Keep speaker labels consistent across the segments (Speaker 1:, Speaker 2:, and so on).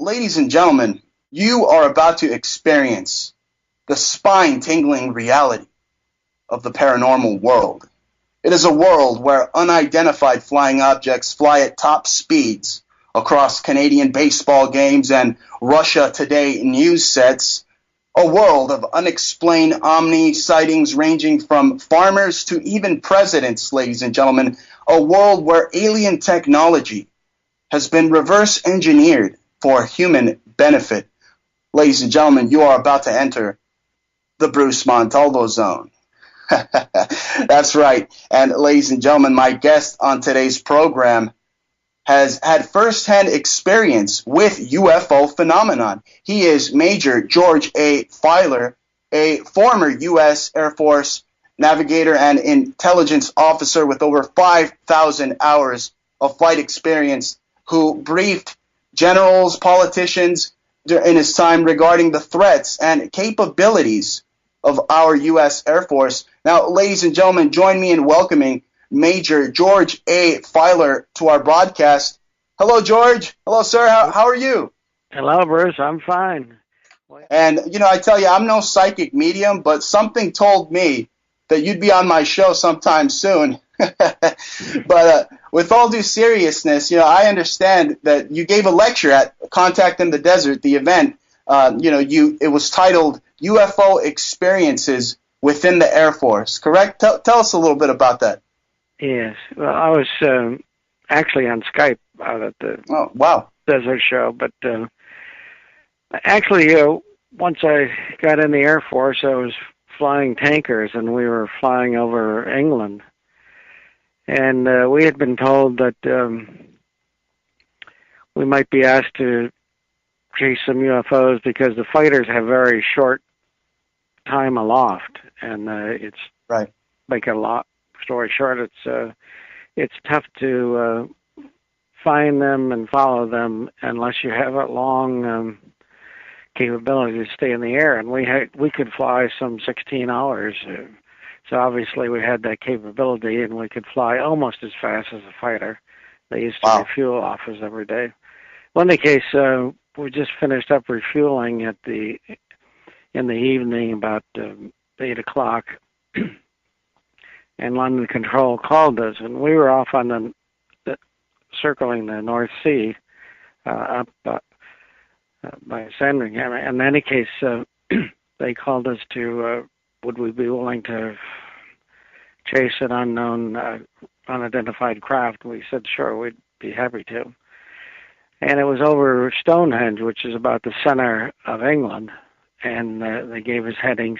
Speaker 1: Ladies and gentlemen, you are about to experience the spine-tingling reality of the paranormal world. It is a world where unidentified flying objects fly at top speeds across Canadian baseball games and Russia Today news sets. A world of unexplained omni sightings ranging from farmers to even presidents, ladies and gentlemen. A world where alien technology has been reverse engineered for human benefit. Ladies and gentlemen, you are about to enter the Bruce Montalvo zone. That's right. And ladies and gentlemen, my guest on today's program has had firsthand experience with UFO phenomenon. He is Major George A. Filer, a former U.S. Air Force navigator and intelligence officer with over 5,000 hours of flight experience, who briefed generals, politicians in his time regarding the threats and capabilities of our U.S. Air Force. Now, ladies and gentlemen, join me in welcoming Major George A. Filer to our broadcast. Hello, George. Hello, sir. How are you?
Speaker 2: Hello, Bruce. I'm fine.
Speaker 1: And, I tell you, I'm no psychic medium, but something told me that you'd be on my show sometime soon. But with all due seriousness, I understand that you gave a lecture at Contact in the Desert, the event. It was titled UFO Experiences Within the Air Force, correct? Tell us a little bit about that.
Speaker 2: Yes. Well, I was actually on Skype out at the Desert Show, but actually, once I got in the Air Force, I was flying tankers, and we were flying over England. And we had been told that we might be asked to chase some UFOs because the fighters have very short time aloft, and it's
Speaker 1: right.
Speaker 2: Make a long story short, it's tough to find them and follow them unless you have a long capability to stay in the air. And we could fly some 16 hours. So obviously we had that capability, and we could fly almost as fast as a fighter. They used to refuel off us every day. Well, in any case, we just finished up refueling in the evening about 8 o'clock, and London Control called us, and we were off on circling the North Sea up by Sandringham. In any case, they called us to would we be willing to chase an unknown, unidentified craft? We said, sure, we'd be happy to. And it was over Stonehenge, which is about the center of England, and they gave us headings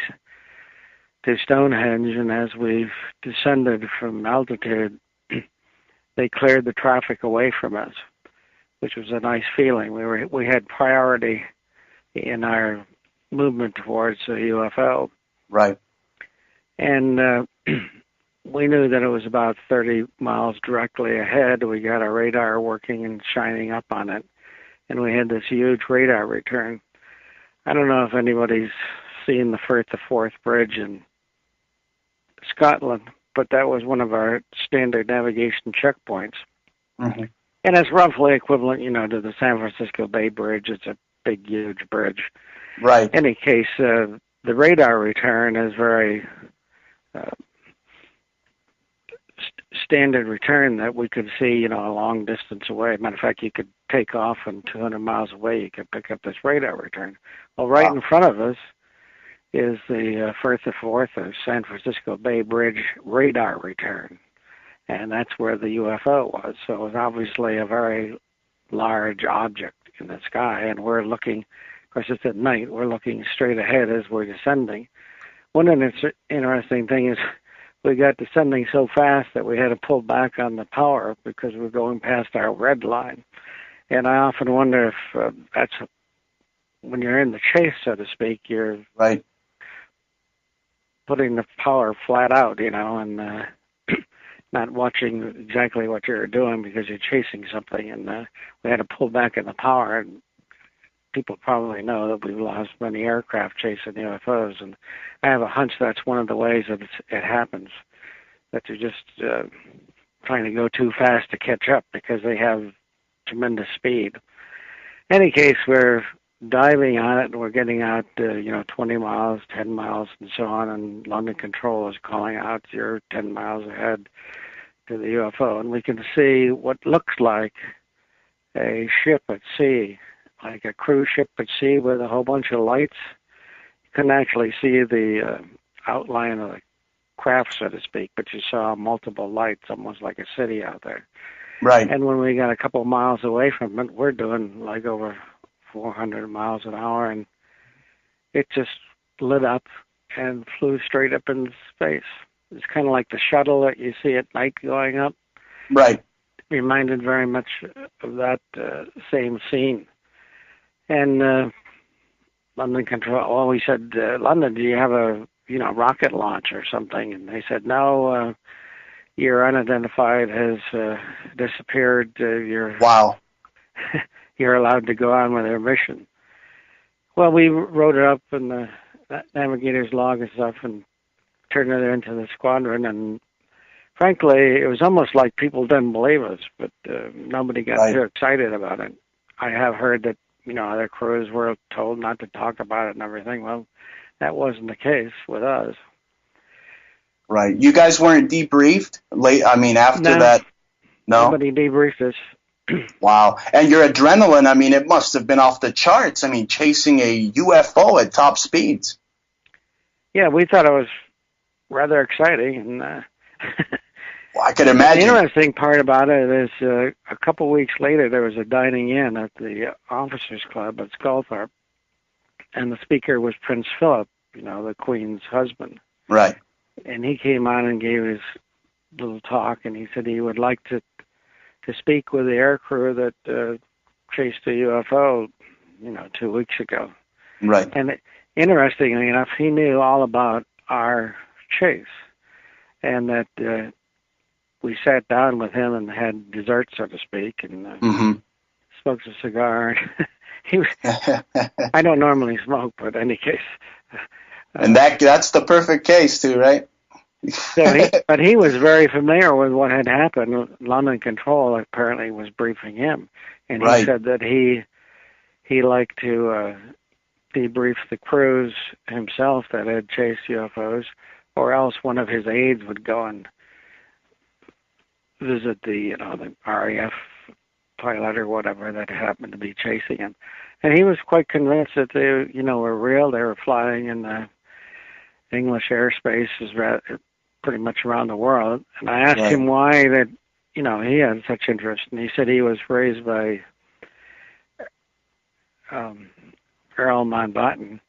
Speaker 2: to Stonehenge, and as we've descended from altitude, they cleared the traffic away from us, which was a nice feeling. We had priority in our movement towards the UFO.
Speaker 1: Right.
Speaker 2: And we knew that it was about 30 miles directly ahead. We got our radar working and shining up on it, and we had this huge radar return. I don't know if anybody's seen the Firth of Forth Bridge in Scotland, but that was one of our standard navigation checkpoints.
Speaker 1: Mm-hmm.
Speaker 2: And it's roughly equivalent, to the San Francisco Bay Bridge. It's a big, huge bridge.
Speaker 1: Right.
Speaker 2: In any case, the radar return is very standard return that we could see, a long distance away. Matter of fact, you could take off and 200 miles away, you could pick up this radar return. Well, right in front of us is the Firth of Forth or San Francisco Bay Bridge radar return. And that's where the UFO was. So it was obviously a very large object in the sky. And we're looking, of course it's at night, we're looking straight ahead as we're descending. One interesting thing is we got descending so fast that we had to pull back on the power because we're going past our red line. And I often wonder if that's when you're in the chase, so to speak, you're
Speaker 1: right.
Speaker 2: Putting the power flat out, and not watching exactly what you're doing because you're chasing something. And we had to pull back on the power. And people probably know that we've lost many aircraft chasing UFOs. And I have a hunch that's one of the ways that it happens, that you're just trying to go too fast to catch up because they have tremendous speed. any case, we're diving on it, and we're getting out, 20 miles, 10 miles, and so on, and London Control is calling out, you're 10 miles ahead to the UFO, and we can see what looks like a ship at sea, like a cruise ship at sea with a whole bunch of lights. You couldn't actually see the outline of the craft, so to speak, but you saw multiple lights, almost like a city out there.
Speaker 1: Right.
Speaker 2: And when we got a couple miles away from it, we're doing like over 400 miles an hour, and it just lit up and flew straight up into space. It's kind of like the shuttle that you see at night going up.
Speaker 1: Right.
Speaker 2: Reminded very much of that same scene. And London Control, well, we said, London, do you have a rocket launch or something? And they said, no, your unidentified has disappeared.
Speaker 1: Wow.
Speaker 2: You're allowed to go on with your mission. Well, we wrote it up in the navigator's log and stuff and turned it into the squadron. And frankly, it was almost like people didn't believe us, but nobody got too excited about it. I have heard that, other crews were told not to talk about it and everything. Well, that wasn't the case with us.
Speaker 1: Right. You guys weren't debriefed after that? No?
Speaker 2: Nobody debriefed us.
Speaker 1: Wow. And your adrenaline, it must have been off the charts. Chasing a UFO at top speeds.
Speaker 2: Yeah, we thought it was rather exciting. And
Speaker 1: well, I could imagine.
Speaker 2: The interesting part about it is a couple weeks later, there was a dining in at the Officers Club at Sculthorpe, and the speaker was Prince Philip, the Queen's husband.
Speaker 1: Right.
Speaker 2: And he came on and gave his little talk, and he said he would like to speak with the aircrew that chased a UFO, 2 weeks ago.
Speaker 1: Right.
Speaker 2: And interestingly enough, he knew all about our chase, and that we sat down with him and had dessert, so to speak, and smoked a cigar. He was, I don't normally smoke, but in any case.
Speaker 1: And that's the perfect case, too, right?
Speaker 2: But he was very familiar with what had happened. London Control apparently was briefing him, and he said that he liked to debrief the crews himself that had chased UFOs, or else one of his aides would go and visit the RAF pilot or whatever that happened to be chasing him, and he was quite convinced that they were real. They were flying in the English airspace, pretty much around the world. And I asked him why that, he had such interest. And he said he was raised by Earl Mountbatten,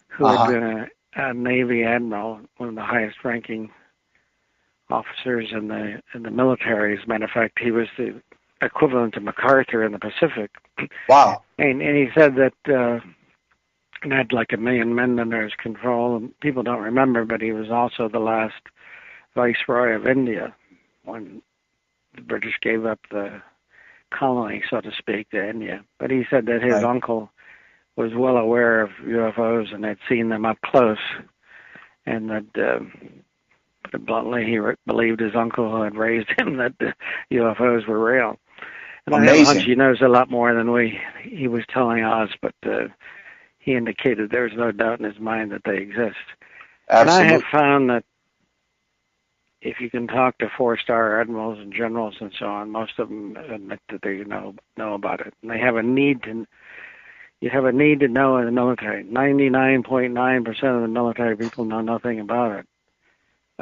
Speaker 2: who had been a Navy admiral, one of the highest ranking officers in the military. As a matter of fact, he was the equivalent to MacArthur in the Pacific.
Speaker 1: Wow.
Speaker 2: And he said that and had like 1 million men under his control. And people don't remember, but he was also the last Viceroy of India when the British gave up the colony, so to speak, to India. But he said that his uncle was well aware of UFOs and had seen them up close, and that, bluntly, he believed his uncle who had raised him that the UFOs were real. And I have a hunch he knows a lot more than he was telling us, but he indicated there's no doubt in his mind that they exist.
Speaker 1: Absolutely.
Speaker 2: And I have found that if you can talk to 4-star admirals and generals and so on, most of them admit that they know about it. And they have a need to. You have a need to know in the military. 99.9% of the military people know nothing about it,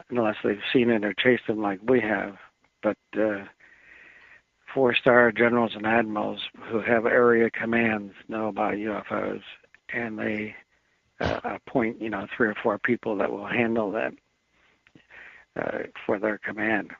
Speaker 2: unless they've seen it or chased them like we have. But 4-star generals and admirals who have area commands know about UFOs, and they appoint 3 or 4 people that will handle that for their command.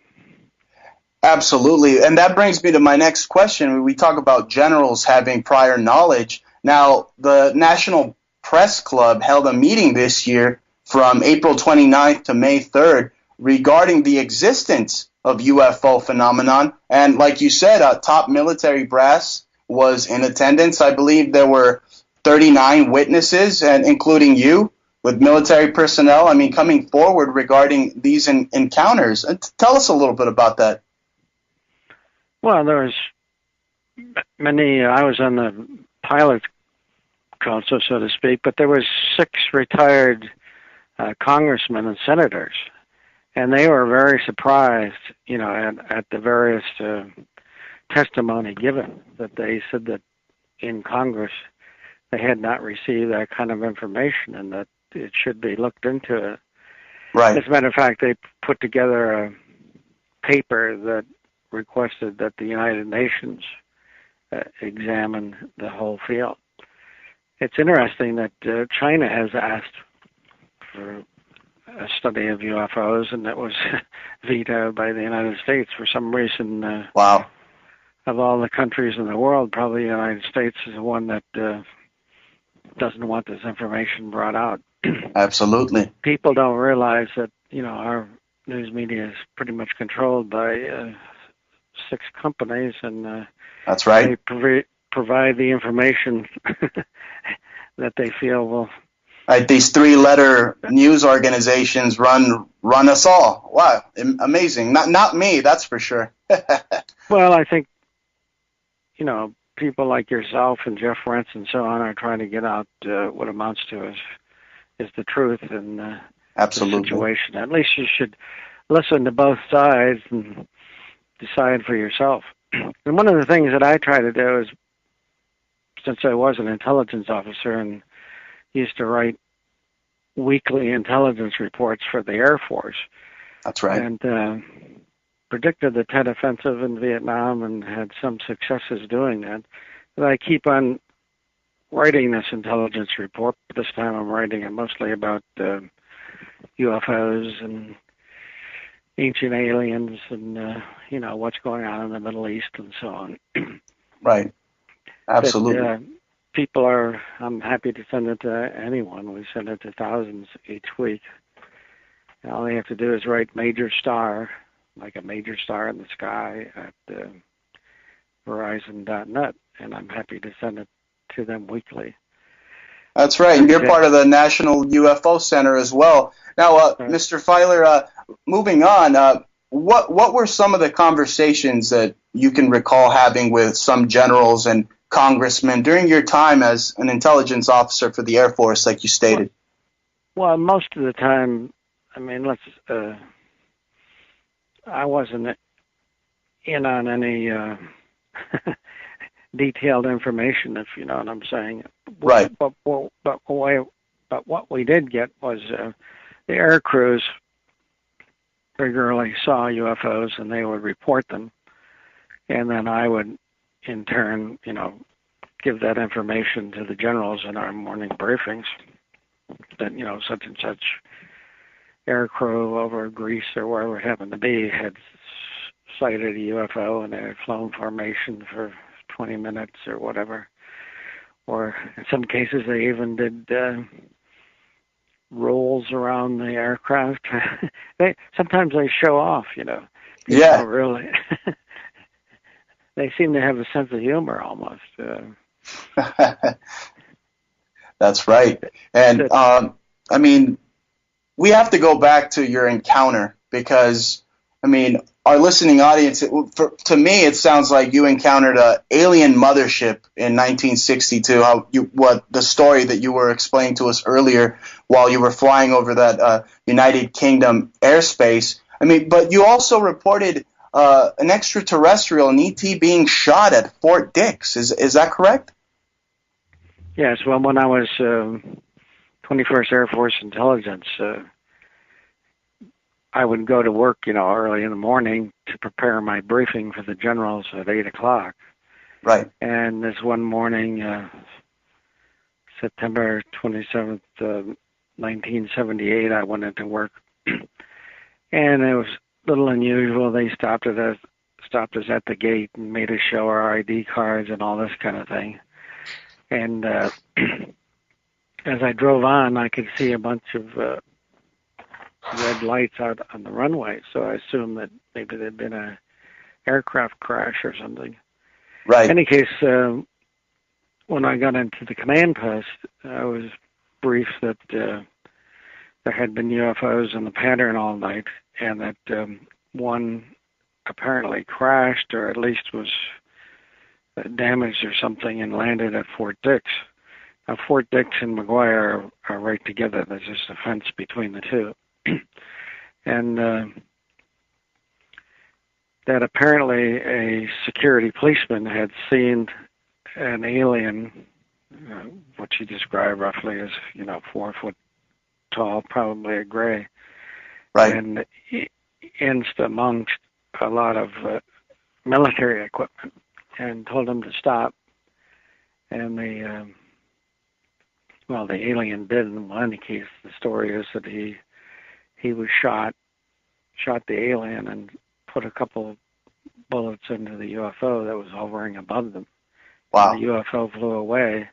Speaker 1: Absolutely. And that brings me to my next question. We talk about generals having prior knowledge. Now, the National Press Club held a meeting this year from April 29th to May 3rd regarding the existence of UFO phenomenon. And like you said, top military brass was in attendance. I believe there were 39 witnesses, and including you, with military personnel, coming forward regarding these encounters. Tell us a little bit about that.
Speaker 2: Well, there was many. I was on the pilot council, so to speak, but there was 6 retired congressmen and senators, and they were very surprised, at the various testimony given, that they said that in Congress they had not received that kind of information and that it should be looked into.
Speaker 1: Right.
Speaker 2: As a matter of fact, they put together a paper that requested that the United Nations examine the whole field. It's interesting that China has asked for a study of UFOs, and that was vetoed by the United States for some reason.
Speaker 1: Wow.
Speaker 2: Of all the countries in the world, probably the United States is the one that doesn't want this information brought out.
Speaker 1: Absolutely.
Speaker 2: People don't realize that, our news media is pretty much controlled by 6 companies, and
Speaker 1: that's right.
Speaker 2: They provide the information that they feel will.
Speaker 1: Right, these 3-letter news organizations run us all. Wow, amazing. Not me, that's for sure.
Speaker 2: Well, I think, people like yourself and Jeff Rentz and so on are trying to get out what amounts to is the truth in
Speaker 1: Absolutely.
Speaker 2: the situation. At least you should listen to both sides and decide for yourself. And one of the things that I try to do is, since I was an intelligence officer and used to write weekly intelligence reports for the Air Force.
Speaker 1: That's right.
Speaker 2: And predicted the Tet Offensive in Vietnam and had some successes doing that. But I keep on writing this intelligence report. This time I'm writing it mostly about UFOs and ancient aliens and, what's going on in the Middle East and so on.
Speaker 1: Right. Absolutely.
Speaker 2: But, I'm happy to send it to anyone. We send it to thousands each week. And all they have to do is write major star, like a major star in the sky, at Verizon.net, and I'm happy to send it to them weekly.
Speaker 1: That's right, and you're part of the National UFO Center as well. Now, Mr. Filer, moving on, what were some of the conversations that you can recall having with some generals and congressmen during your time as an intelligence officer for the Air Force, like you stated?
Speaker 2: Well, most of the time, I wasn't in on any detailed information, if you know what I'm saying.
Speaker 1: Right.
Speaker 2: But what we did get was the air crews regularly saw UFOs, and they would report them, and then I would, in turn, give that information to the generals in our morning briefings that, such and such air crew over Greece or wherever it happened to be had sighted a UFO and they had flown formation for 20 minutes or whatever. Or in some cases they even did rolls around the aircraft. Sometimes they show off,
Speaker 1: Yeah.
Speaker 2: Really. They seem to have a sense of humor almost.
Speaker 1: That's right. And, we have to go back to your encounter because, our listening audience, to me, it sounds like you encountered an alien mothership in 1962, the story that you were explaining to us earlier while you were flying over that United Kingdom airspace. But you also reported an extraterrestrial, an ET, being shot at Fort Dix. Is that correct?
Speaker 2: Yes. Well, when I was 21st Air Force Intelligence, I would go to work, early in the morning to prepare my briefing for the generals at 8 o'clock.
Speaker 1: Right.
Speaker 2: And this one morning, September 27th, 1978, I went into work. And it was a little unusual. They stopped us at the gate and made us show our ID cards and all this kind of thing. And as I drove on, I could see a bunch of red lights out on the runway, so I assumed that maybe there'd been a aircraft crash or something.
Speaker 1: Right.
Speaker 2: In any case, when I got into the command post, I was briefed that there had been UFOs in the pattern all night, and that one apparently crashed, or at least was damaged or something and landed at Fort Dix. Now, Fort Dix and McGuire are right together. There's just a fence between the two. And that apparently a security policeman had seen an alien, what she described roughly as, 4 foot tall, probably a gray,
Speaker 1: Right.
Speaker 2: and inched amongst a lot of military equipment and told him to stop. And the alien did. In one case, the story is that he was shot the alien and put a couple bullets into the UFO that was hovering above them.
Speaker 1: Wow.
Speaker 2: And the UFO flew away,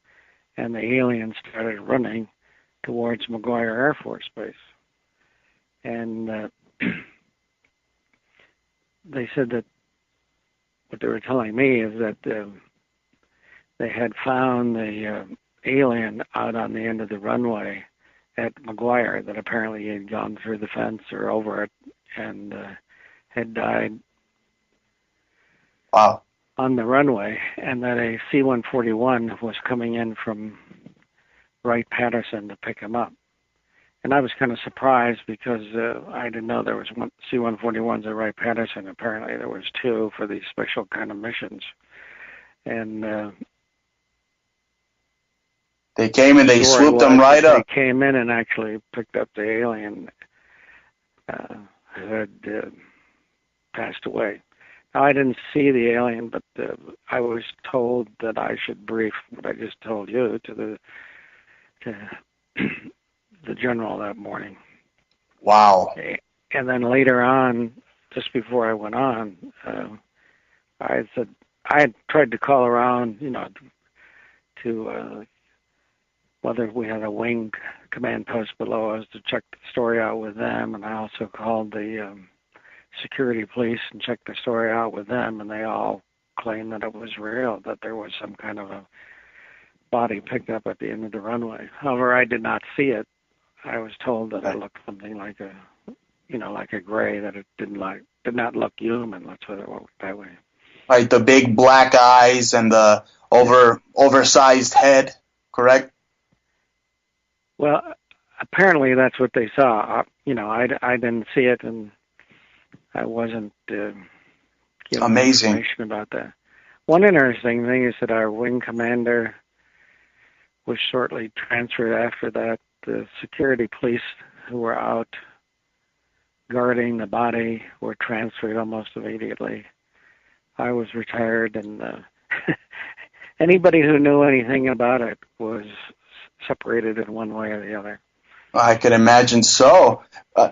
Speaker 2: and the alien started running towards McGuire Air Force Base. And they said that what they were telling me is that they had found the alien out on the end of the runway at McGuire, that apparently he had gone through the fence or over it and had died.
Speaker 1: Wow.
Speaker 2: On the runway, and that a C-141 was coming in from Wright-Patterson to pick him up. And I was kind of surprised because I didn't know there was one C-141s at Wright-Patterson. Apparently there was two for these special kind of missions. And
Speaker 1: they came and they swooped them right up.
Speaker 2: They came in and actually picked up the alien who had passed away. Now, I didn't see the alien, but I was told that I should brief what I just told you to the general that morning.
Speaker 1: Wow.
Speaker 2: And then later on, just before I went on, I said I had tried to call around, to whether we had a wing command post below us to check the story out with them, and I also called the security police and checked the story out with them, and they all claimed that it was real, that there was some kind of a body picked up at the end of the runway. However, I did not see it. I was told that it looked something like a gray, that it did not look human. Let's put it that way.
Speaker 1: Right, the big black eyes and the oversized head, correct?
Speaker 2: Well, apparently that's what they saw. I didn't see it, and I wasn't given
Speaker 1: Amazing
Speaker 2: information about that. One interesting thing is that our wing commander was shortly transferred after that. The security police who were out guarding the body were transferred almost immediately. I was retired, and anybody who knew anything about it was separated in one way or the other.
Speaker 1: I could imagine so.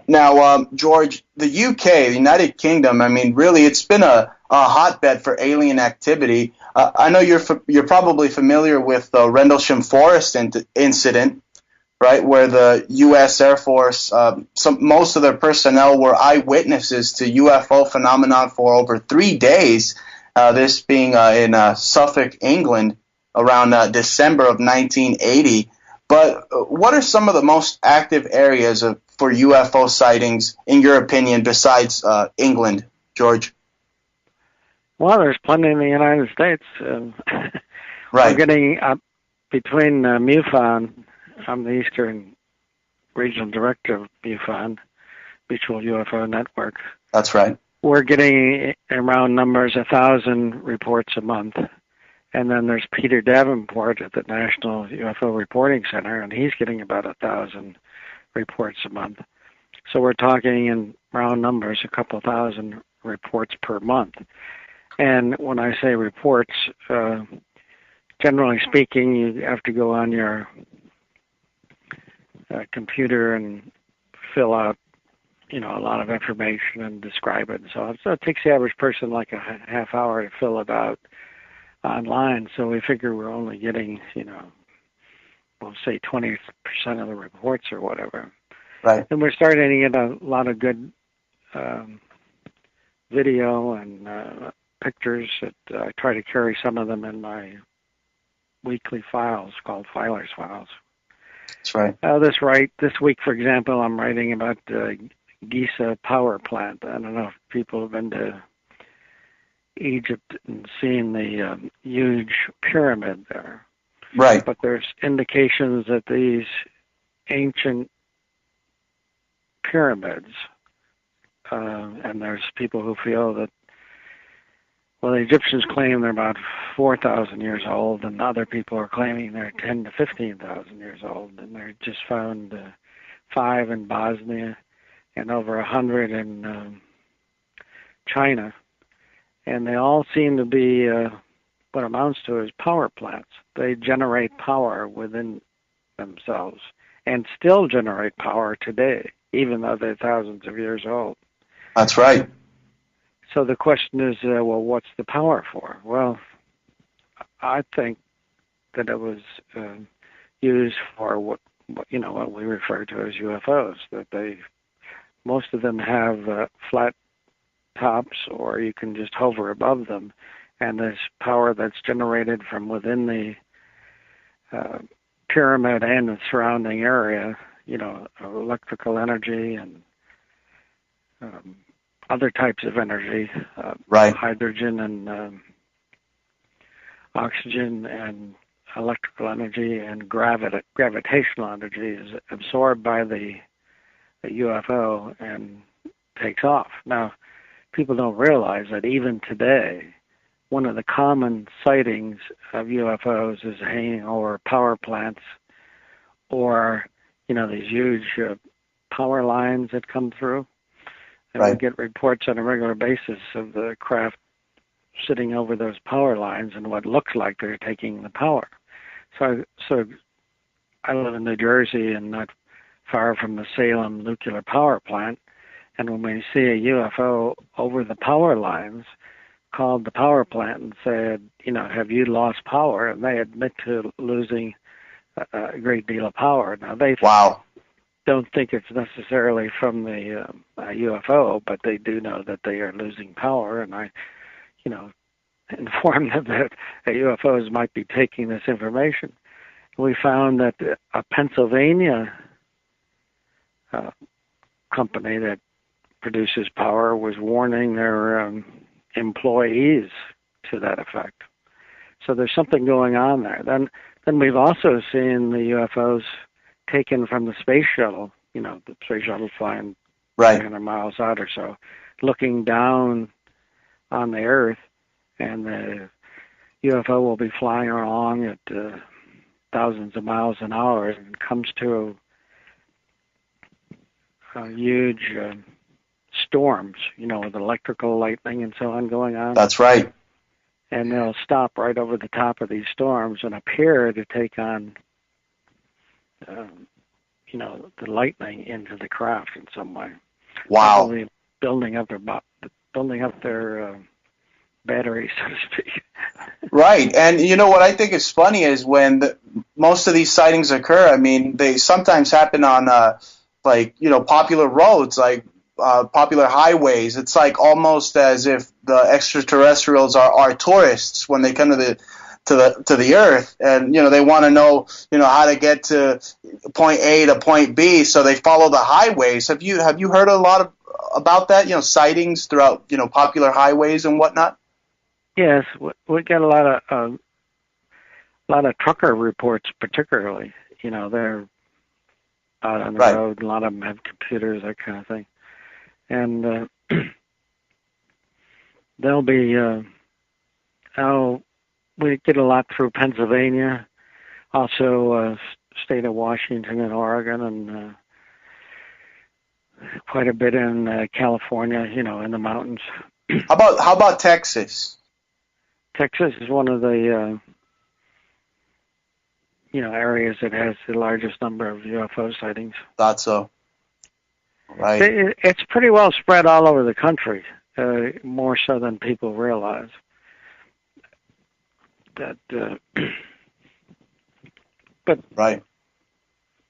Speaker 1: Now, George, the UK, the United Kingdom, I mean, really, it's been a hotbed for alien activity. I know you're probably familiar with the Rendlesham Forest incident, right, where the U.S. Air Force, most of their personnel were eyewitnesses to UFO phenomenon for over 3 days, this being in Suffolk, England, around December of 1980. But what are some of the most active areas for UFO sightings, in your opinion, besides England, George?
Speaker 2: Well, there's plenty in the United States.
Speaker 1: Right.
Speaker 2: We're getting up between MUFON. I'm the Eastern Regional Director of MUFON, Mutual UFO Network.
Speaker 1: That's right.
Speaker 2: We're getting around numbers 1,000 reports a month. And then there's Peter Davenport at the National UFO Reporting Center, and he's getting about 1,000 reports a month. So we're talking in round numbers, a couple thousand reports per month. And when I say reports, generally speaking, you have to go on your computer and fill out, a lot of information and describe it. So it takes the average person like a half hour to fill it out online. So we figure we're only getting, we'll say 20% of the reports or whatever.
Speaker 1: Right.
Speaker 2: And we're starting to get a lot of good video and pictures. That I try to carry some of them in my weekly files called Filer's Files.
Speaker 1: That's right.
Speaker 2: This week, for example, I'm writing about Giza power plant. I don't know if people have been to Egypt and seeing the huge pyramid there.
Speaker 1: Right.
Speaker 2: But there's indications that these ancient pyramids, and there's people who feel that, well, the Egyptians claim they're about 4,000 years old, and other people are claiming they're 10 to 15,000 years old, and they're just found 5 in Bosnia and over 100 in China, and they all seem to be what amounts to is power plants. They generate power within themselves and still generate power today, even though they're thousands of years old.
Speaker 1: That's right.
Speaker 2: So the question is, well, what's the power for? Well, I think that it was used for what we refer to as UFOs. That most of them have flat tops, or you can just hover above them, and there's power that's generated from within the pyramid and the surrounding area. Electrical energy and other types of energy,
Speaker 1: right.
Speaker 2: Hydrogen and oxygen and electrical energy and gravitational energy is absorbed by the UFO and takes off. Now, people don't realize that even today, one of the common sightings of UFOs is hanging over power plants or, these huge power lines that come through. And
Speaker 1: right.
Speaker 2: we get reports on a regular basis of the craft sitting over those power lines and what looks like they're taking the power. So I live in New Jersey and not far from the Salem nuclear power plant. And when we see a UFO over the power lines, called the power plant and said, have you lost power? And they admit to losing a great deal of power. Now, they don't think it's necessarily from the UFO, but they do know that they are losing power. And I, informed them that UFOs might be taking this information. We found that a Pennsylvania company that produces power was warning their employees to that effect. So there's something going on there. Then we've also seen the UFOs taken from the space shuttle, the space shuttle flying 300 miles out or so, looking down on the Earth, and the UFO will be flying along at thousands of miles an hour and comes to huge storms, with electrical lightning and so on going on.
Speaker 1: That's right.
Speaker 2: And they'll stop right over the top of these storms and appear to take on, the lightning into the craft in some way.
Speaker 1: Wow.
Speaker 2: Probably building up their battery, so to speak.
Speaker 1: Right. And what I think is funny is when most of these sightings occur, they sometimes happen on popular roads, like popular highways. It's like almost as if the extraterrestrials are tourists when they come to the Earth, and they want to know how to get to point A to point B, so they follow the highways. Have you heard a lot about that? Sightings throughout popular highways and whatnot.
Speaker 2: Yes, we get a lot of trucker reports, particularly. They're out on the road. A lot of them have computers, that kind of thing. And they'll be, we get a lot through Pennsylvania, also state of Washington and Oregon, and quite a bit in California, in the mountains.
Speaker 1: How about Texas?
Speaker 2: Texas is one of the areas that has the largest number of UFO sightings.
Speaker 1: Thought so. Right.
Speaker 2: It's pretty well spread all over the country, more so than people realize. But
Speaker 1: right.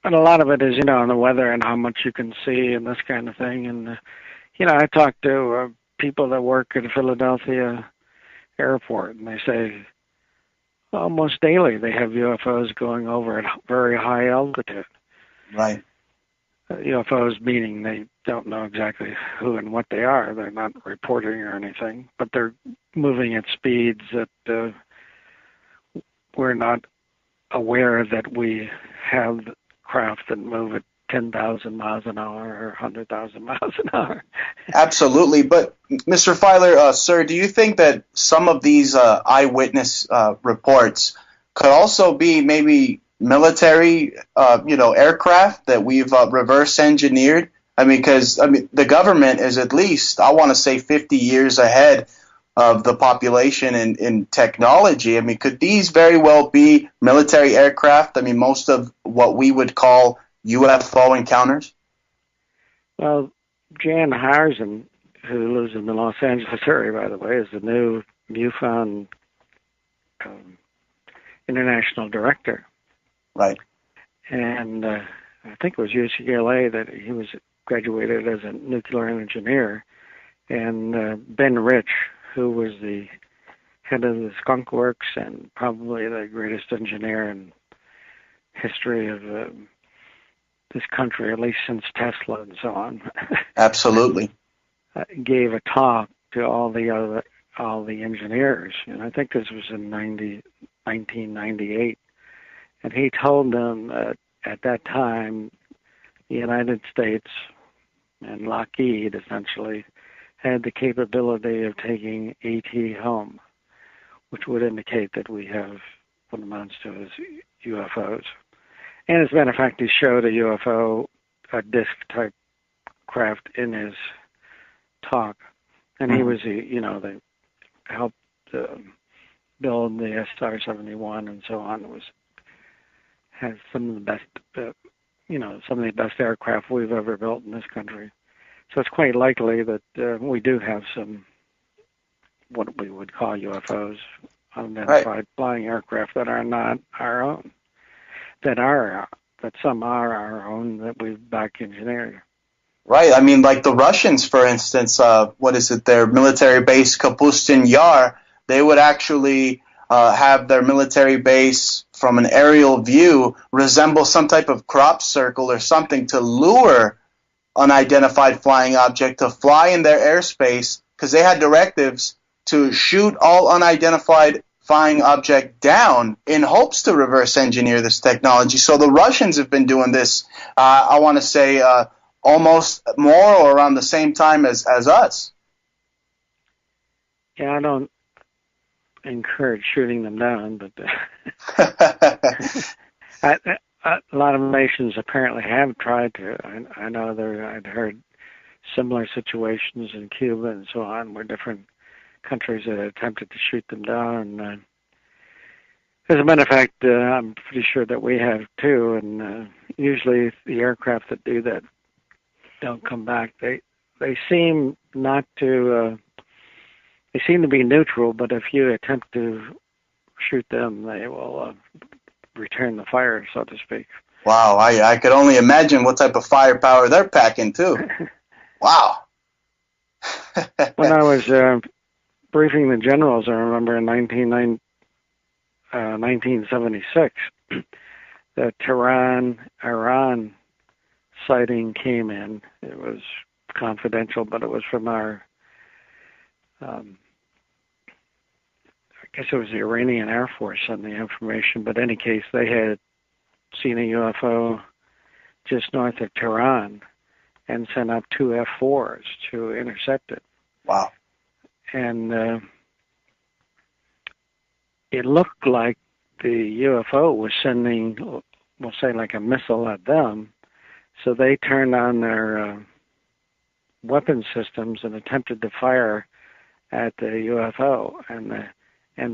Speaker 2: But a lot of it is, on the weather and how much you can see and this kind of thing. And I talk to people that work at Philadelphia Airport, and they say almost daily they have UFOs going over at very high altitude.
Speaker 1: Right.
Speaker 2: UFOs meaning they don't know exactly who and what they are. They're not reporting or anything, but they're moving at speeds that we're not aware that we have craft that move at 10,000 miles an hour or 100,000 miles an hour.
Speaker 1: Absolutely. But, Mr. Filer, sir, do you think that some of these eyewitness reports could also be maybe military, aircraft that we've reverse engineered? I mean, because the government is at least, I want to say, 50 years ahead of the population in technology. I mean, could these very well be military aircraft? I mean, most of what we would call UFO encounters?
Speaker 2: Well, Jan Harrison, who lives in the Los Angeles area, by the way, is the new MUFON international director.
Speaker 1: Right.
Speaker 2: And I think it was UCLA that he was graduated as a nuclear engineer. And Ben Rich, who was the head of the Skunk Works and probably the greatest engineer in history of this country, at least since Tesla and so on.
Speaker 1: Absolutely.
Speaker 2: Gave a talk to all the engineers, and I think this was in 1998. And he told them at that time, the United States and Lockheed essentially had the capability of taking ET home, which would indicate that we have what amounts to as UFOs. And as a matter of fact, he showed a UFO, a disc-type craft in his talk. And he was, they helped build the SR-71 and so on. Has some of the best, some of the best aircraft we've ever built in this country. So it's quite likely that we do have some, what we would call UFOs, unidentified flying aircraft that are not our own. That some are our own that we've back engineered.
Speaker 1: Right. I mean, like the Russians, for instance, their military base, Kapustin Yar, they would actually have their military base from an aerial view resemble some type of crop circle or something to lure unidentified flying object to fly in their airspace, because they had directives to shoot all unidentified flying object down in hopes to reverse engineer this technology. So the Russians have been doing this, I want to say, almost more or around the same time as us.
Speaker 2: Yeah, I don't encourage shooting them down, but a lot of nations apparently have tried to. I know I'd heard similar situations in Cuba and so on, where different countries had attempted to shoot them down. As a matter of fact, I'm pretty sure that we have too. And usually, the aircraft that do that don't come back. They seem not to. They seem to be neutral, but if you attempt to shoot them, they will return the fire, so to speak.
Speaker 1: Wow, I could only imagine what type of firepower they're packing too. Wow.
Speaker 2: When I was briefing the generals, I remember in 1976, the Tehran, Iran sighting came in. It was confidential, but it was from our, I guess it was the Iranian Air Force sending the information, but in any case, they had seen a UFO just north of Tehran and sent up 2 F-4s to intercept it.
Speaker 1: Wow.
Speaker 2: And it looked like the UFO was sending, we'll say, like a missile at them. So they turned on their weapon systems and attempted to fire at the UFO, and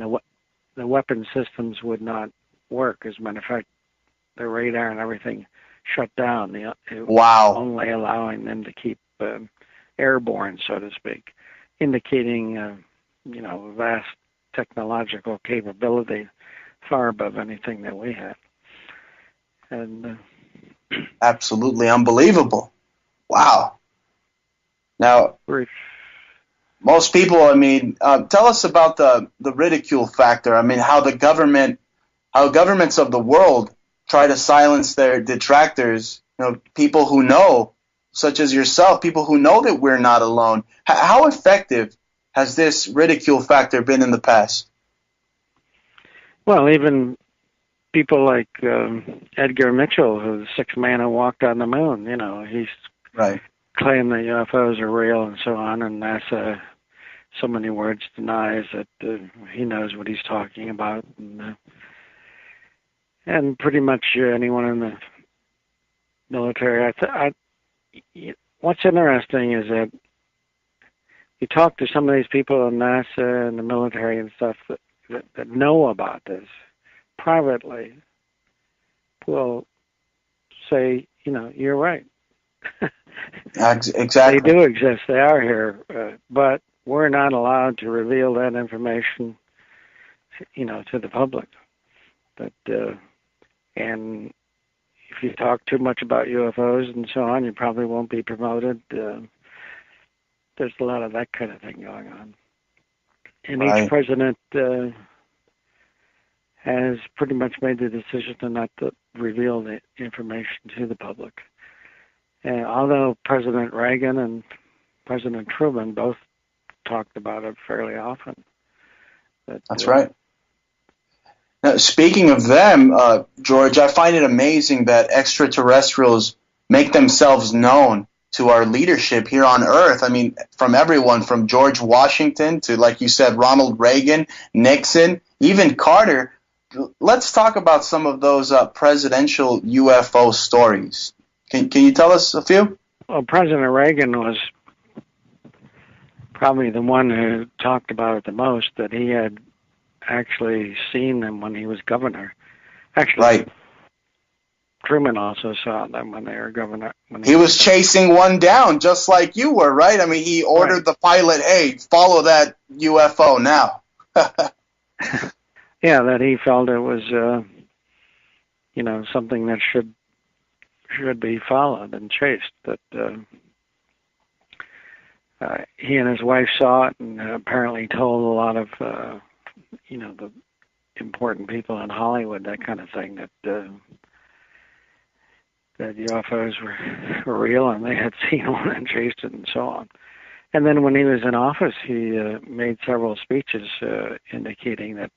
Speaker 2: the weapon systems would not work. As a matter of fact, the radar and everything shut down.
Speaker 1: Wow.
Speaker 2: Only allowing them to keep airborne, so to speak, indicating vast technological capability far above anything that we had. And
Speaker 1: absolutely unbelievable. Wow. Now, most people, tell us about the ridicule factor. I mean, how governments of the world try to silence their detractors people who know, such as yourself, people who know that we're not alone. How effective has this ridicule factor been in the past?
Speaker 2: Well, even people like Edgar Mitchell, who's the sixth man who walked on the moon, he's
Speaker 1: Right.
Speaker 2: claimed that UFOs are real and so on, and NASA, so many words, denies that he knows what he's talking about. And pretty much anyone in the military. What's interesting is that you talk to some of these people in NASA and the military and stuff that know about this privately, will say, you're right.
Speaker 1: Exactly.
Speaker 2: They do exist. They are here, but we're not allowed to reveal that information, to the public. But and if you talk too much about UFOs and so on, you probably won't be promoted. There's a lot of that kind of thing going on. And each president has pretty much made the decision to not to reveal the information to the public. And although President Reagan and President Truman both talked about it fairly often.
Speaker 1: That's right. Now, speaking of them, George, I find it amazing that extraterrestrials make themselves known to our leadership here on Earth. I mean, from everyone, from George Washington to, like you said, Ronald Reagan, Nixon, even Carter. Let's talk about some of those presidential UFO stories. Can you tell us a few?
Speaker 2: Well, President Reagan was probably the one who talked about it the most, that he had actually seen them when he was governor. Actually,
Speaker 1: right.
Speaker 2: Truman also saw them when they were governor.
Speaker 1: He was chasing one down, just like you were, right? I mean, he ordered the pilot, hey, follow that UFO now.
Speaker 2: Yeah, that he felt it was, something that should be followed and chased. That he and his wife saw it, and apparently told a lot of, the important people in Hollywood, that kind of thing, that UFOs were real, and they had seen one and chased it, and so on. And then when he was in office, he made several speeches indicating that,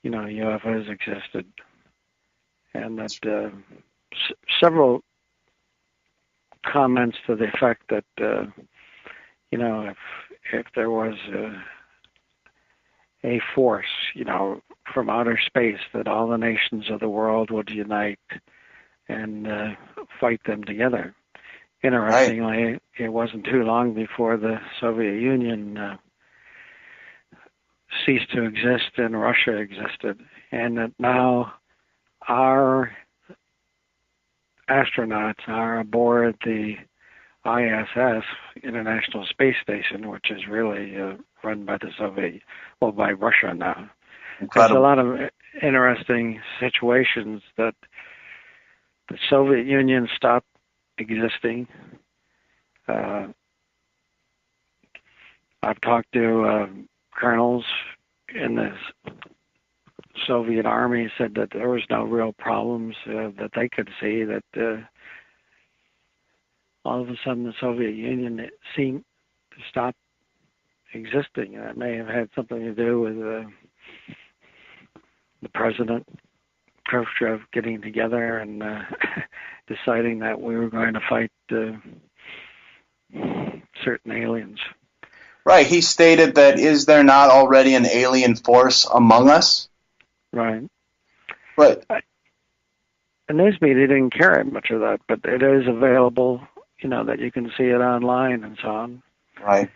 Speaker 2: UFOs existed, and that several comments to the effect that, if there was a force, from outer space, that all the nations of the world would unite and fight them together. Interestingly, it wasn't too long before the Soviet Union ceased to exist and Russia existed, and that now our astronauts are aboard the ISS, International Space Station, which is really run by by Russia now.
Speaker 1: Incredible.
Speaker 2: There's a lot of interesting situations that the Soviet Union stopped existing. I've talked to colonels in the Soviet Army, said that there was no real problems that they could see, that all of a sudden the Soviet Union seemed to stop existing. That may have had something to do with the president, Khrushchev, getting together and deciding that we were going to fight certain aliens.
Speaker 1: Right. He stated that, is there not already an alien force among us?
Speaker 2: Right.
Speaker 1: But
Speaker 2: the news media didn't care much of that, but it is available, that you can see it online and so on.
Speaker 1: Right.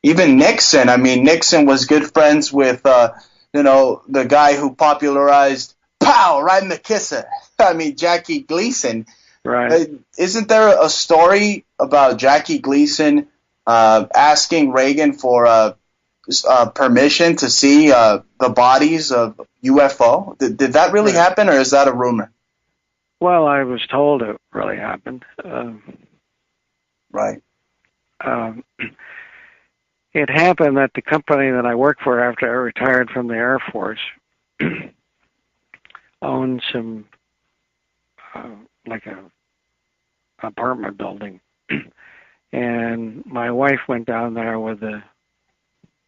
Speaker 1: Even Nixon. I mean, Nixon was good friends with, the guy who popularized "pow" right in the kisser. I mean, Jackie Gleason.
Speaker 2: Right.
Speaker 1: Isn't there a story about Jackie Gleason asking Reagan for permission to see the bodies of UFO? Did that really happen, or is that a rumor?
Speaker 2: Well, I was told it really happened.
Speaker 1: Right.
Speaker 2: It happened that the company that I worked for after I retired from the Air Force owned some like a apartment building. And my wife went down there with the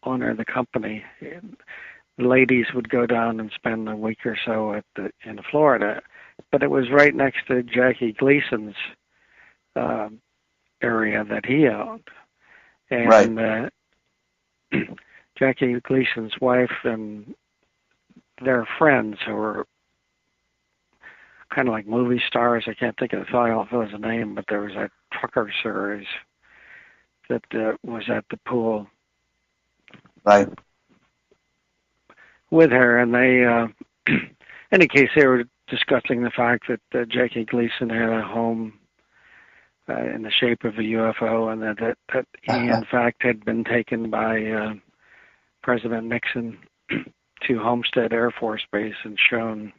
Speaker 2: owner of the company. The ladies would go down and spend a week or so in Florida, but it was right next to Jackie Gleason's area that he owned, and Jackie Gleason's wife and their friends who were kind of like movie stars. I can't think of the title if it was a name, but there was a trucker series that was at the pool with her, and they, in any case, they were discussing the fact that Jackie Gleason had a home in the shape of a UFO, and that he, in fact, had been taken by President Nixon to Homestead Air Force Base and shown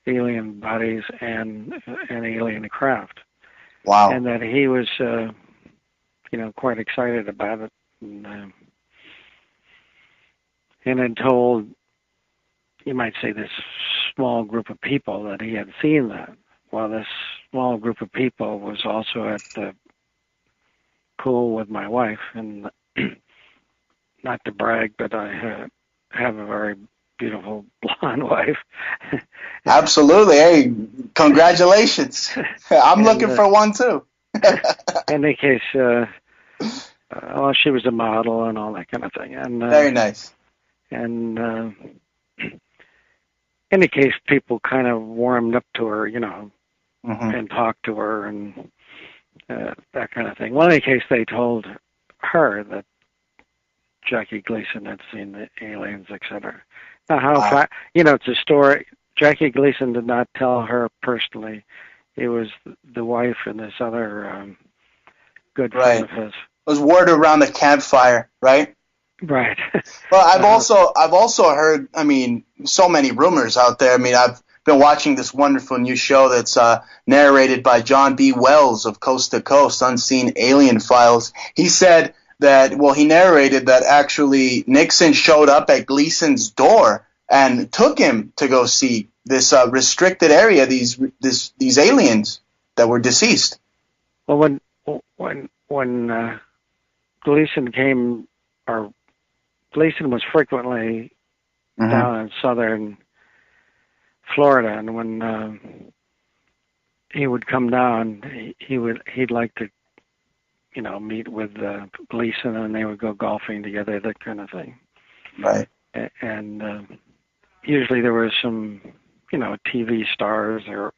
Speaker 2: alien bodies and alien craft.
Speaker 1: Wow.
Speaker 2: And that he was, quite excited about it, and had told, you might say, this small group of people that he had seen that. Well, this small group of people was also at the pool with my wife, and not to brag, but I have a very beautiful blonde wife.
Speaker 1: Absolutely. Hey, congratulations. I'm looking for one too.
Speaker 2: In any case, she was a model and all that kind of thing. And
Speaker 1: very nice.
Speaker 2: And in any case, people kind of warmed up to her, and talked to her and that kind of thing. Well, in any case, they told her that Jackie Gleason had seen the aliens, etc. Now, it's a story. Jackie Gleason did not tell her personally. It was the wife and this other good friend of his.
Speaker 1: It was word around the campfire, right?
Speaker 2: Right.
Speaker 1: Well, I've also heard, so many rumors out there. I've been watching this wonderful new show that's narrated by John B. Wells of Coast to Coast, Unseen Alien Files. He said that, he narrated that actually Nixon showed up at Gleason's door and took him to go see this restricted area, these aliens that were deceased.
Speaker 2: Well, when Gleason came, or Gleason was frequently down in southern Florida, and when he would come down, he'd like to, meet with Gleason, and they would go golfing together, that kind of thing.
Speaker 1: Right.
Speaker 2: And usually there were some, TV stars or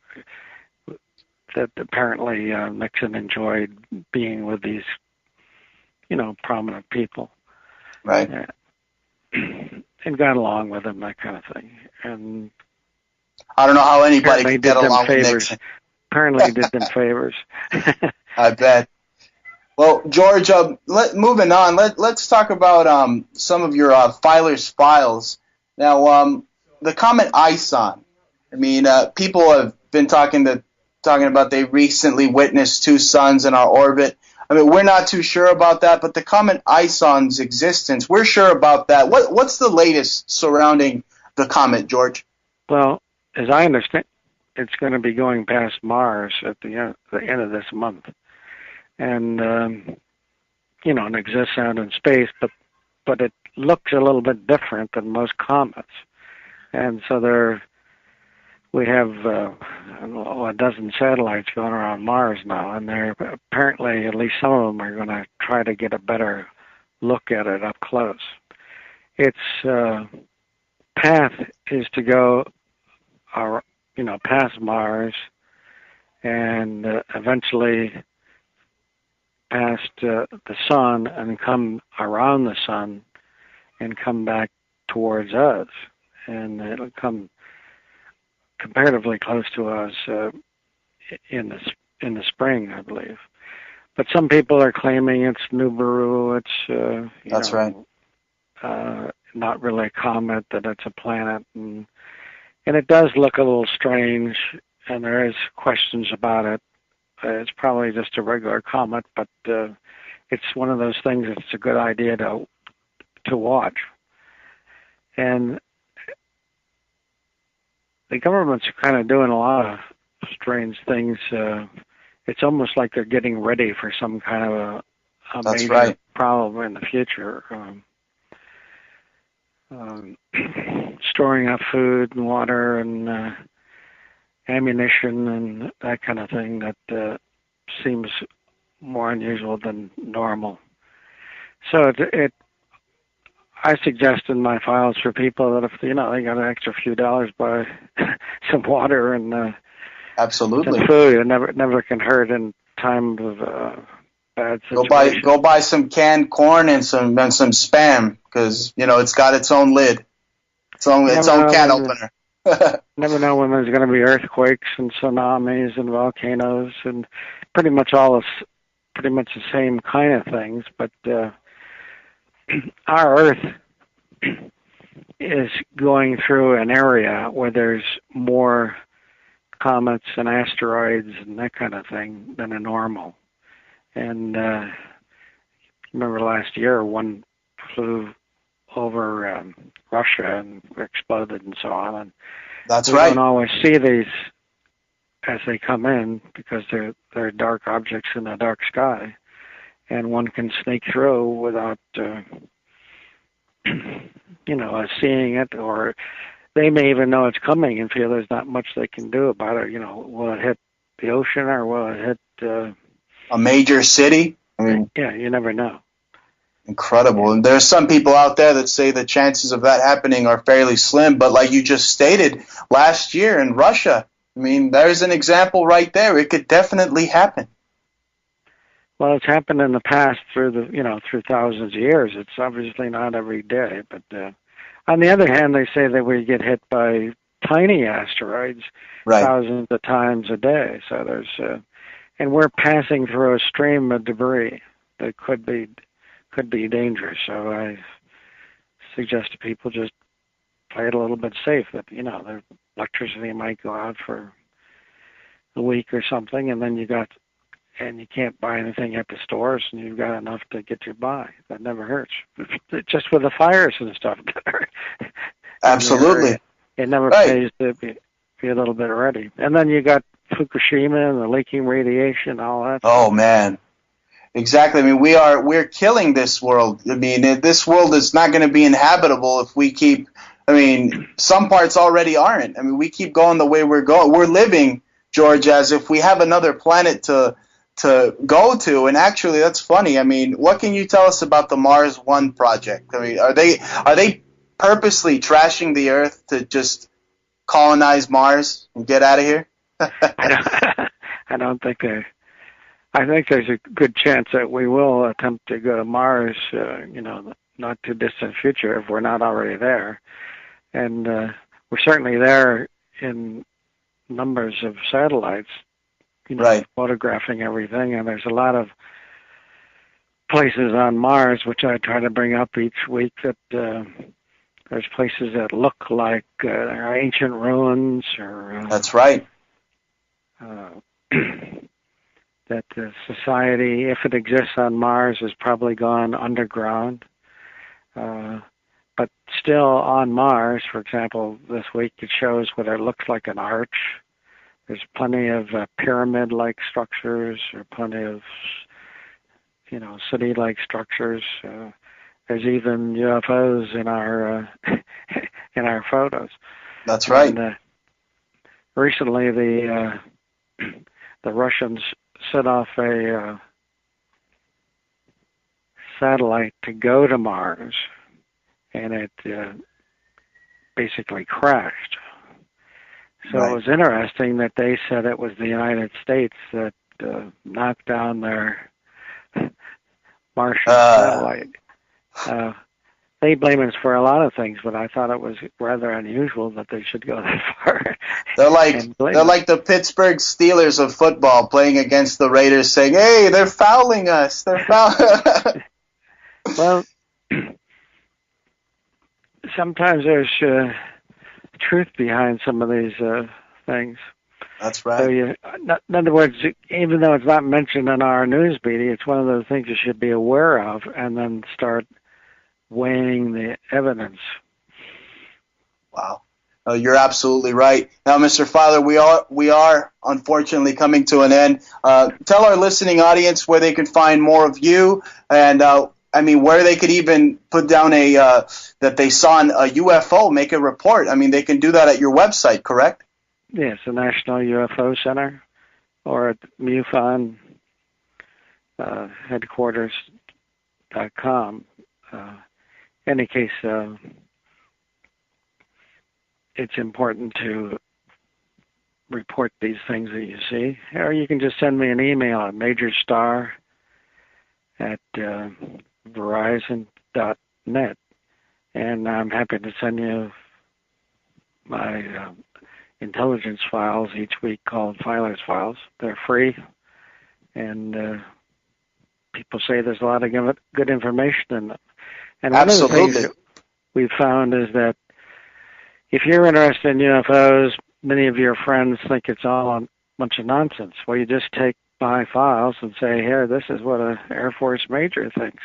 Speaker 2: that apparently Nixon enjoyed being with these, prominent people.
Speaker 1: Right.
Speaker 2: And got along with them, that kind of thing. And
Speaker 1: I don't know how anybody could get along with Nixon.
Speaker 2: Apparently he did them favors.
Speaker 1: I bet. Well, George, moving on, let's talk about some of your Filer's Files. Now, the comet Ison. People have been talking about they recently witnessed two suns in our orbit. We're not too sure about that, but the comet Ison's existence, we're sure about that. What's the latest surrounding the comet, George?
Speaker 2: Well, as I understand, it's going to be going past Mars at the end of this month. And, it exists out in space, but it looks a little bit different than most comets. And so we have a dozen satellites going around Mars now, and they're apparently, at least some of them, are going to try to get a better look at it up close. Its path is to go, past Mars and eventually past the sun and come around the sun and come back towards us, and it'll come comparatively close to us in the spring, I believe. But some people are claiming it's Nibiru. It's
Speaker 1: that's right.
Speaker 2: Not really a comet, that it's a planet, and it does look a little strange, and there is questions about it. It's probably just a regular comet, but it's one of those things that's a good idea to watch. And the government's kind of doing a lot of strange things. It's almost like they're getting ready for some kind of a
Speaker 1: That's
Speaker 2: major
Speaker 1: right.
Speaker 2: problem in the future. Storing up food and water and ammunition and that kind of thing that seems more unusual than normal. So I suggest in my files for people that if they got an extra few dollars, buy some water and
Speaker 1: Absolutely.
Speaker 2: some food. It never can hurt in time of bad situation.
Speaker 1: Go buy some canned corn and some Spam, because it's got its own lid, its own can opener.
Speaker 2: Never know when there's going to be earthquakes and tsunamis and volcanoes and pretty much the same kind of things. But our Earth is going through an area where there's more comets and asteroids and that kind of thing than a normal. And remember last year one flew over Russia and exploded and so on. And
Speaker 1: that's
Speaker 2: we
Speaker 1: right.
Speaker 2: don't always see these as they come in because they're dark objects in the dark sky, and one can sneak through without seeing it, or they may even know it's coming and feel there's not much they can do about it. Will it hit the ocean or will it hit
Speaker 1: a major city? I mean,
Speaker 2: yeah, you never know.
Speaker 1: Incredible. And there's some people out there that say the chances of that happening are fairly slim, but like you just stated, last year in Russia, I mean, there's an example right there. It could definitely happen.
Speaker 2: Well, it's happened in the past through thousands of years. It's obviously not every day, but on the other hand, they say that we get hit by tiny asteroids thousands of times a day. So there's and we're passing through a stream of debris that could be dangerous. So I suggest to people just play it a little bit safe. That their electricity might go out for a week or something, and then you can't buy anything at the stores, and you've got enough to get you by. That never hurts. Just with the fires and stuff.
Speaker 1: Absolutely.
Speaker 2: It never pays to be a little bit ready. And then you got Fukushima and the leaking radiation, all that.
Speaker 1: Oh man. Exactly. I mean, we're killing this world. I mean, this world is not going to be inhabitable if we keep. I mean, some parts already aren't. I mean, we keep going the way we're going. We're living, George, as if we have another planet to go to. And actually, that's funny. I mean, what can you tell us about the Mars One project? I mean, are they purposely trashing the Earth to just colonize Mars and get out of here?
Speaker 2: I don't think they. I think there's a good chance that we will attempt to go to Mars, not too distant future if we're not already there. And we're certainly there in numbers of satellites, photographing everything. And there's a lot of places on Mars, which I try to bring up each week, that there's places that look like ancient ruins. Or
Speaker 1: that's right.
Speaker 2: That the society, if it exists on Mars, has probably gone underground. But still on Mars, for example, this week it shows what it looks like an arch. There's plenty of pyramid-like structures, or plenty of, city-like structures. There's even UFOs in our in our photos.
Speaker 1: That's right.
Speaker 2: And, recently, the Russians set off a satellite to go to Mars, and it basically crashed. So It was interesting that they said it was the United States that knocked down their Martian satellite. They blame us for a lot of things, but I thought it was rather unusual that they should go that far.
Speaker 1: They're like the Pittsburgh Steelers of football playing against the Raiders, saying, "Hey, they're fouling us. They're fouling."
Speaker 2: Well, sometimes there's truth behind some of these things.
Speaker 1: That's right.
Speaker 2: So in other words, even though it's not mentioned in our news media, it's one of those things you should be aware of, and then start weighing the evidence.
Speaker 1: Wow. You're absolutely right. Now, Mr. Filer, we are unfortunately coming to an end. Tell our listening audience where they can find more of you, and I mean where they could even put down that they saw a UFO, make a report. I mean, they can do that at your website, correct?
Speaker 2: Yes, the National UFO Center, or at MUFON headquarters.com. Any case, it's important to report these things that you see. Or you can just send me an email at majorstar@verizon.net, and I'm happy to send you my intelligence files each week called Filer's Files. They're free, and people say there's a lot of good information in them. And one
Speaker 1: Absolutely.
Speaker 2: of the things that we've found is that if you're interested in UFOs, many of your friends think it's all a bunch of nonsense. Well, you just buy files and say, here, this is what an Air Force major thinks.